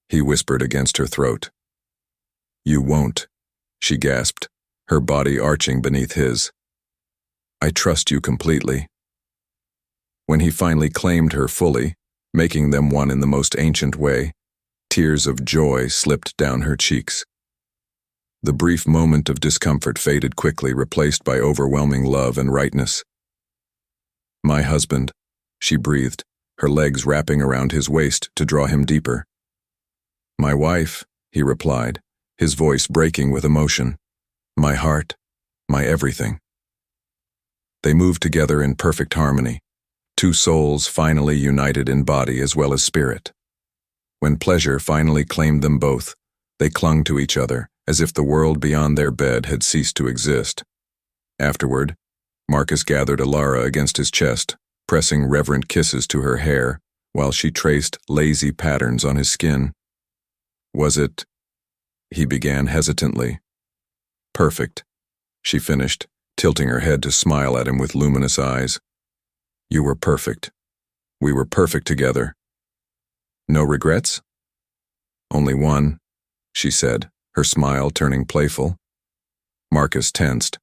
he whispered against her throat. "You won't," she gasped, her body arching beneath his. "I trust you completely." When he finally claimed her fully, making them one in the most ancient way, tears of joy slipped down her cheeks. The brief moment of discomfort faded quickly, replaced by overwhelming love and rightness. "My husband," she breathed, her legs wrapping around his waist to draw him deeper. "My wife," he replied, his voice breaking with emotion. "My heart, my everything." They moved together in perfect harmony, two souls finally united in body as well as spirit. When pleasure finally claimed them both, they clung to each other, as if the world beyond their bed had ceased to exist. Afterward, Marcus gathered Elara against his chest, pressing reverent kisses to her hair, while she traced lazy patterns on his skin. "Was it?" he began hesitantly. "Perfect," she finished, tilting her head to smile at him with luminous eyes. "You were perfect. We were perfect together." "No regrets?" "Only one," she said, her smile turning playful. Marcus tensed.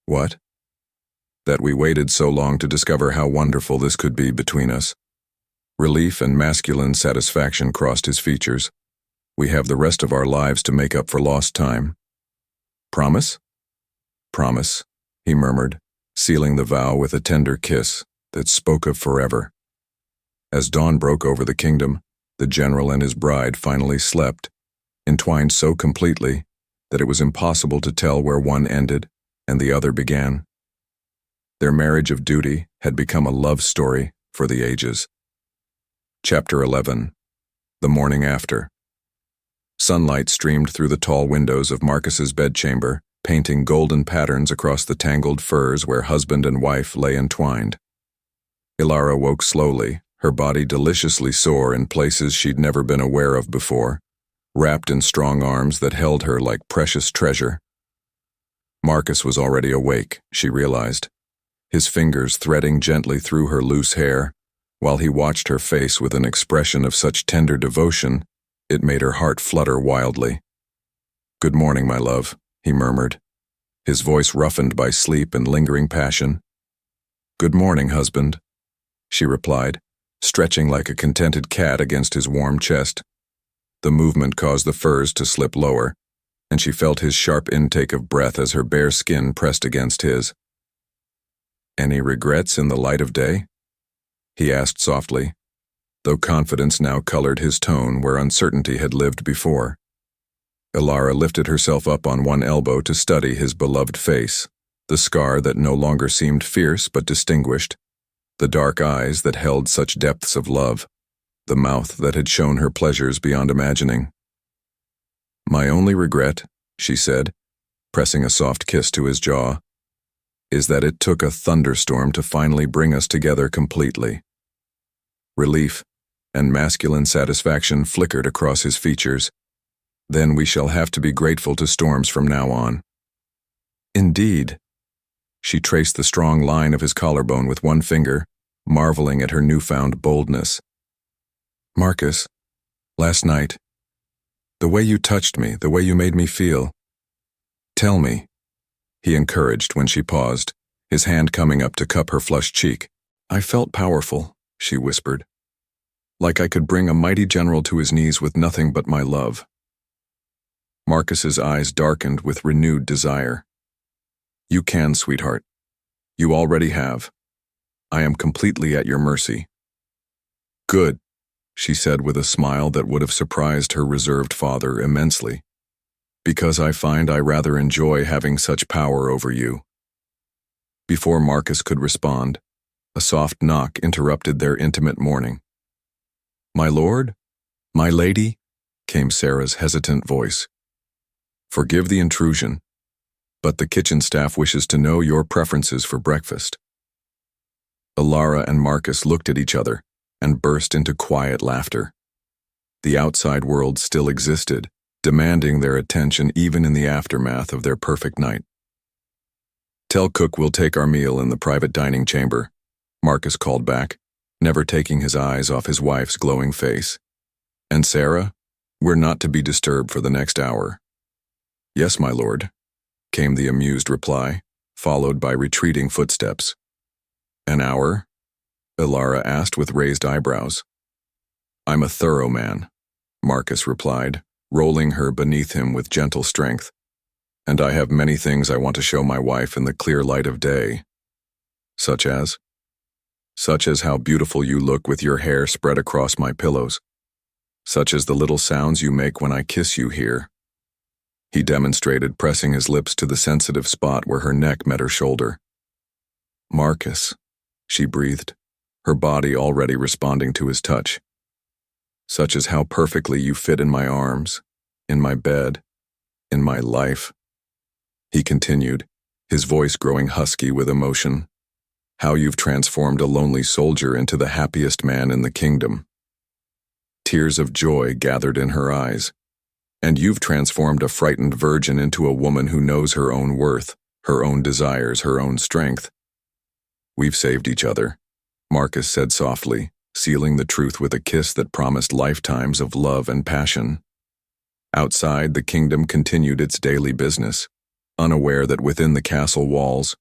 "What?" "That we waited so long to discover how wonderful this could be between us." Relief and masculine satisfaction crossed his features. "We have the rest of our lives to make up for lost time." "Promise?" "Promise," he murmured, sealing the vow with a tender kiss that spoke of forever. As dawn broke over the kingdom, the general and his bride finally slept, entwined so completely that it was impossible to tell where one ended and the other began. Their marriage of duty had become a love story for the ages. Chapter 11. The morning after. Sunlight streamed through the tall windows of Marcus's bedchamber, painting golden patterns across the tangled furs where husband and wife lay entwined. Elara woke slowly, her body deliciously sore in places she'd never been aware of before, wrapped in strong arms that held her like precious treasure. Marcus was already awake, she realized, his fingers threading gently through her loose hair, while he watched her face with an expression of such tender devotion, it made her heart flutter wildly. "Good morning, my love," he murmured, his voice roughened by sleep and lingering passion. "Good morning, husband," she replied, stretching like a contented cat against his warm chest. The movement caused the furs to slip lower, and she felt his sharp intake of breath as her bare skin pressed against his. Any regrets in the light of day? He asked softly, though confidence now colored his tone where uncertainty had lived before. Elara lifted herself up on one elbow to study his beloved face, the scar that no longer seemed fierce but distinguished, the dark eyes that held such depths of love, the mouth that had shown her pleasures beyond imagining. "My only regret," she said, pressing a soft kiss to his jaw, "is that it took a thunderstorm to finally bring us together completely." Relief and masculine satisfaction flickered across his features. "Then we shall have to be grateful to storms from now on." "Indeed." She traced the strong line of his collarbone with one finger, marveling at her newfound boldness. "Marcus, last night, the way you touched me, the way you made me feel. Tell me," he encouraged when she paused, his hand coming up to cup her flushed cheek. "I felt powerful," she whispered, "like I could bring a mighty general to his knees with nothing but my love." Marcus's eyes darkened with renewed desire. "You can, sweetheart. You already have. I am completely at your mercy." "Good," she said with a smile that would have surprised her reserved father immensely, "because I find I rather enjoy having such power over you." Before Marcus could respond, a soft knock interrupted their intimate morning. "My lord? My lady?" came Sarah's hesitant voice. "Forgive the intrusion, but the kitchen staff wishes to know your preferences for breakfast." Elara and Marcus looked at each other and burst into quiet laughter. The outside world still existed, demanding their attention even in the aftermath of their perfect night. "Tell cook we'll take our meal in the private dining chamber," Marcus called back, never taking his eyes off his wife's glowing face. "And Sarah, we're not to be disturbed for the next hour." "Yes, my lord," came the amused reply, followed by retreating footsteps. "An hour?" Elara asked with raised eyebrows. "I'm a thorough man," Marcus replied, rolling her beneath him with gentle strength. "And I have many things I want to show my wife in the clear light of day." "Such as?" "Such as how beautiful you look with your hair spread across my pillows. Such as the little sounds you make when I kiss you here." He demonstrated, pressing his lips to the sensitive spot where her neck met her shoulder. "Marcus," she breathed, her body already responding to his touch. "Such as how perfectly you fit in my arms, in my bed, in my life." He continued, his voice growing husky with emotion. "How you've transformed a lonely soldier into the happiest man in the kingdom." Tears of joy gathered in her eyes. "And you've transformed a frightened virgin into a woman who knows her own worth, her own desires, her own strength." "We've saved each other," Marcus said softly, sealing the truth with a kiss that promised lifetimes of love and passion. Outside, the kingdom continued its daily business, unaware that within the castle walls,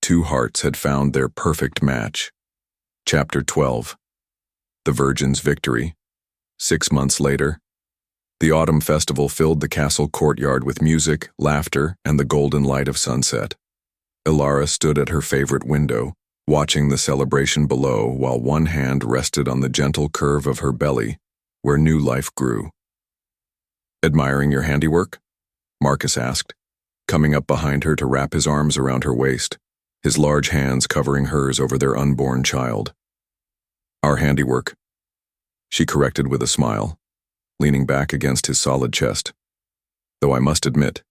two hearts had found their perfect match. Chapter 12. The Virgin's Victory. 6 months later, the autumn festival filled the castle courtyard with music, laughter, and the golden light of sunset. Elara stood at her favorite window, watching the celebration below while one hand rested on the gentle curve of her belly, where new life grew. "Admiring your handiwork?" Marcus asked, coming up behind her to wrap his arms around her waist, his large hands covering hers over their unborn child. "Our handiwork," she corrected with a smile, leaning back against his solid chest. "Though I must admit,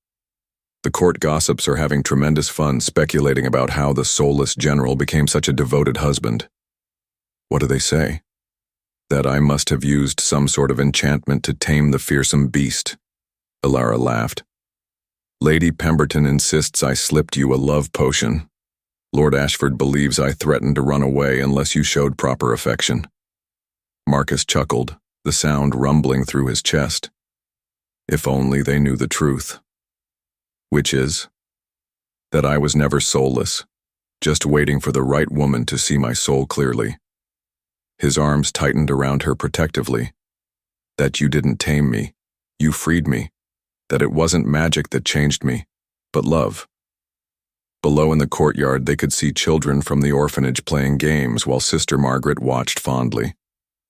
the court gossips are having tremendous fun speculating about how the soulless general became such a devoted husband." "What do they say?" "That I must have used some sort of enchantment to tame the fearsome beast." Elara laughed. "Lady Pemberton insists I slipped you a love potion. Lord Ashford believes I threatened to run away unless you showed proper affection." Marcus chuckled, the sound rumbling through his chest. "If only they knew the truth." "Which is?" "That I was never soulless, just waiting for the right woman to see my soul clearly." His arms tightened around her protectively. "That you didn't tame me, you freed me. That it wasn't magic that changed me, but love." Below in the courtyard they could see children from the orphanage playing games while Sister Margaret watched fondly.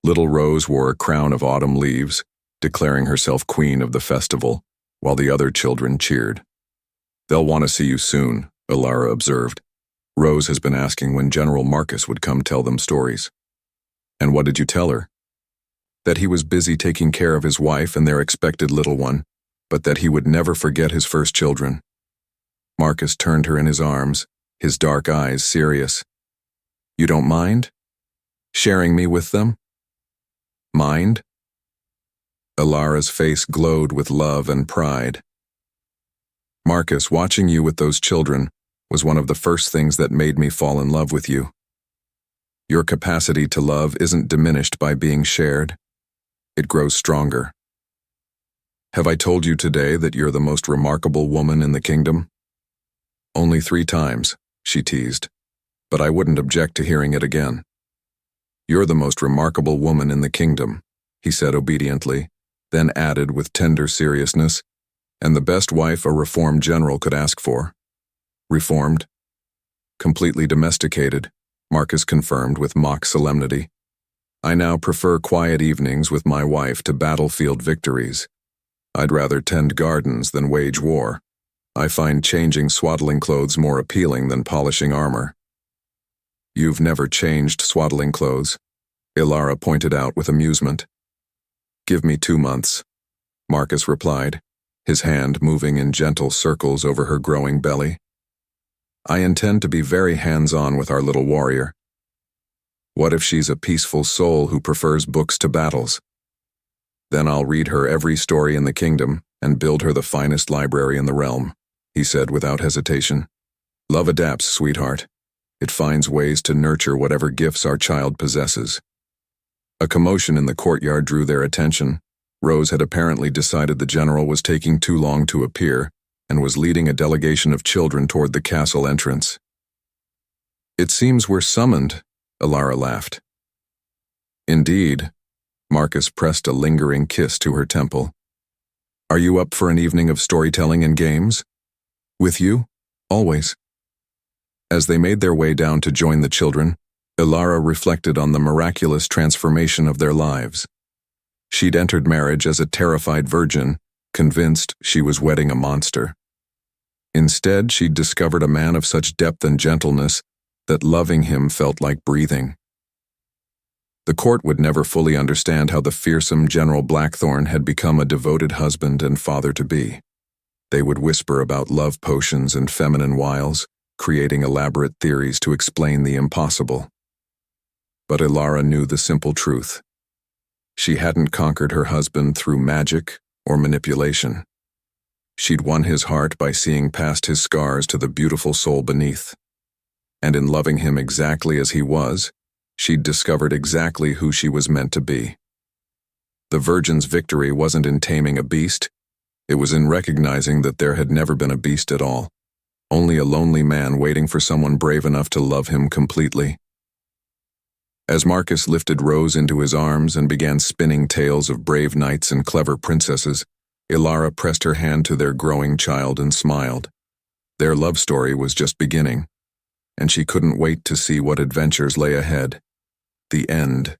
Little Rose wore a crown of autumn leaves, declaring herself queen of the festival, while the other children cheered. "They'll want to see you soon," Elara observed. "Rose has been asking when General Marcus would come tell them stories." "And what did you tell her?" "That he was busy taking care of his wife and their expected little one, but that he would never forget his first children." Marcus turned her in his arms, his dark eyes serious. "You don't mind? Sharing me with them?" "Mind?" Elara's face glowed with love and pride. "Marcus, watching you with those children was one of the first things that made me fall in love with you. Your capacity to love isn't diminished by being shared. It grows stronger. Have I told you today that you're the most remarkable woman in the kingdom?" "Only 3 times, she teased, "but I wouldn't object to hearing it again." "You're the most remarkable woman in the kingdom," he said obediently, then added with tender seriousness, "and the best wife a reformed general could ask for." "Reformed?" "Completely domesticated," Marcus confirmed with mock solemnity. "I now prefer quiet evenings with my wife to battlefield victories. I'd rather tend gardens than wage war. I find changing swaddling clothes more appealing than polishing armor." "You've never changed swaddling clothes," Elara pointed out with amusement. "Give me 2 months," Marcus replied, his hand moving in gentle circles over her growing belly. "I intend to be very hands-on with our little warrior. What if she's a peaceful soul who prefers books to battles? Then I'll read her every story in the kingdom and build her the finest library in the realm," he said without hesitation. "Love adapts, sweetheart. It finds ways to nurture whatever gifts our child possesses." A commotion in the courtyard drew their attention. Rose had apparently decided the general was taking too long to appear and was leading a delegation of children toward the castle entrance. "It seems we're summoned," Elara laughed. "Indeed." Marcus pressed a lingering kiss to her temple. "Are you up for an evening of storytelling and games?" "With you? Always." As they made their way down to join the children, Elara reflected on the miraculous transformation of their lives. She'd entered marriage as a terrified virgin, convinced she was wedding a monster. Instead, she'd discovered a man of such depth and gentleness that loving him felt like breathing. The court would never fully understand how the fearsome General Blackthorn had become a devoted husband and father-to-be. They would whisper about love potions and feminine wiles, creating elaborate theories to explain the impossible. But Elara knew the simple truth. She hadn't conquered her husband through magic or manipulation. She'd won his heart by seeing past his scars to the beautiful soul beneath. And in loving him exactly as he was, she'd discovered exactly who she was meant to be. The virgin's victory wasn't in taming a beast, it was in recognizing that there had never been a beast at all, only a lonely man waiting for someone brave enough to love him completely. As Marcus lifted Rose into his arms and began spinning tales of brave knights and clever princesses, Elara pressed her hand to their growing child and smiled. Their love story was just beginning, and she couldn't wait to see what adventures lay ahead. The end